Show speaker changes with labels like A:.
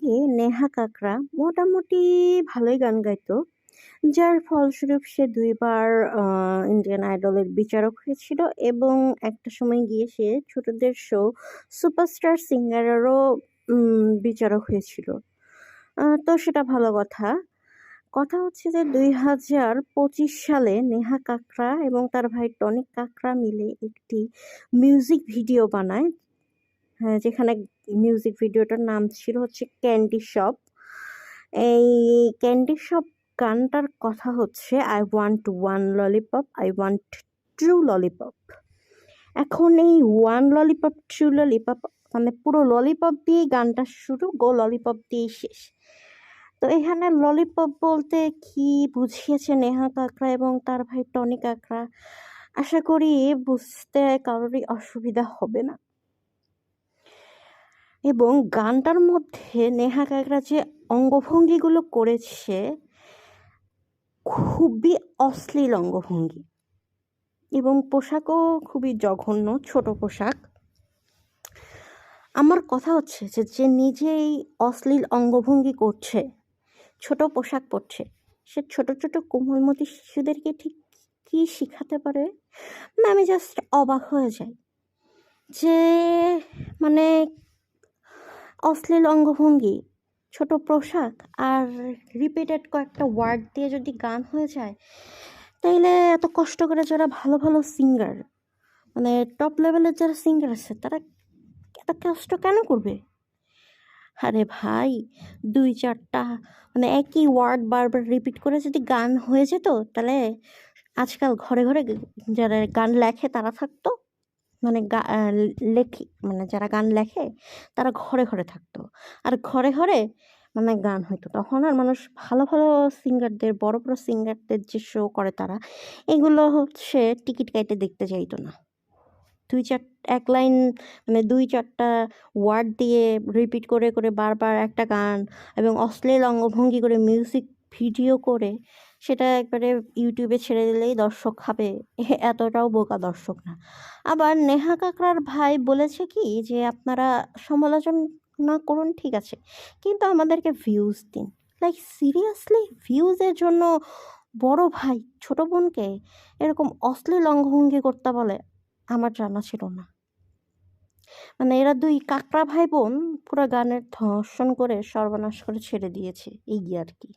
A: আগে নেহা কাকড়া মোটামুটি ভালোই গান গাইতো, যার ফলস্বরূপ সে ২ বার ইন্ডিয়ান আইডলের বিচারক হয়েছিল এবং একটা সময় গিয়ে সে ছোটদের শো সুপারস্টার সিঙ্গারেরও বিচারক হয়েছিল। তো সেটা ভালো কথা। কথা হচ্ছে যে ২০২৫ সালে নেহা কাকড়া এবং তার ভাই টনি কাকড়া মিলে একটি মিউজিক ভিডিও বানায়। হ্যাঁ, যেখানে মিউজিক ভিডিওটার নাম ছিল হচ্ছে ক্যান্ডি শপ। এই ক্যান্ডি শপ গানটার কথা হচ্ছে I want one lollipop, I want true lollipop. এখন এই ওয়ান ললিপপ ট্রু ললিপপ মানে পুরো ললিপপ দিয়ে গানটা শুরু, গো ললিপপ দিয়ে শেষ। তো এখানে ললিপপ বলতে কি বুঝিয়েছে নেহা কাকড়া এবং তার ভাই টনি কাকড়া, আশা করি বুঝতে কারোরই অসুবিধা হবে না। এবং গানটার মধ্যে নেহা কাকড়া যে অঙ্গভঙ্গিগুলো করেছে খুবই অশ্লীল অঙ্গভঙ্গি এবং পোশাকও খুবই জঘন্য, ছোট পোশাক। আমার কথা হচ্ছে যে যে নিজেই অশ্লীল অঙ্গভঙ্গি করছে, ছোট পোশাক পরছে, সে ছোট ছোট কোমলমতি শিশুদেরকে ঠিক কি শিখাতে পারে? না, আমি জাস্ট অবাক হয়ে যাই যে মানে অশ্লীল অঙ্গভঙ্গি, ছোট পোশাক আর রিপিটেড কয়েকটা ওয়ার্ড দিয়ে যদি গান হয়ে যায়, তাইলে এত কষ্ট করে যারা ভালো ভালো সিঙ্গার মানে টপ লেভেলের যারা সিঙ্গার আছে তারা এত কষ্ট কেন করবে? আরে ভাই, ২-৪টা মানে একই ওয়ার্ড বারবার রিপিট করে যদি গান হয়ে যেত, তাহলে আজকাল ঘরে ঘরে যারা গান লেখে তারা থাকতো। মানে লেখে মানে যারা গান লেখে তারা ঘরে ঘরে থাকতো, আর ঘরে ঘরে মানে গান হইতো। তখন আর মানুষ ভালো ভালো সিঙ্গারদের, বড় বড় সিঙ্গারদের যে শো করে তারা, এগুলো হচ্ছে টিকিট কাইটে দেখতে চাইতো না। ২-৪ এক লাইন মানে ২-৪টা ওয়ার্ড দিয়ে রিপিট করে করে বারবার একটা গান এবং অশ্লীল অঙ্গভঙ্গি করে মিউজিক ভিডিও করে সেটা একবারে ইউটিউবে ছেড়ে দিলেই দর্শক খাবে, এতটাও বোকা দর্শক না। আবার নেহা কাকড়ার ভাই বলেছে কি যে আপনারা সমালোচনা করুন ঠিক আছে, কিন্তু আমাদেরকে ভিউজ দিন। লাইক সিরিয়াসলি, ভিউজের জন্য বড় ভাই ছোট বোনকে এরকম অশ্লীল অঙ্গভঙ্গি করতে বলে? আমার জানা ছিল না। মানে এরা ২ কাকড়া ভাই বোন পুরা গানের ধর্ষণ করে সর্বনাশ করে ছেড়ে দিয়েছে, এই আর কি।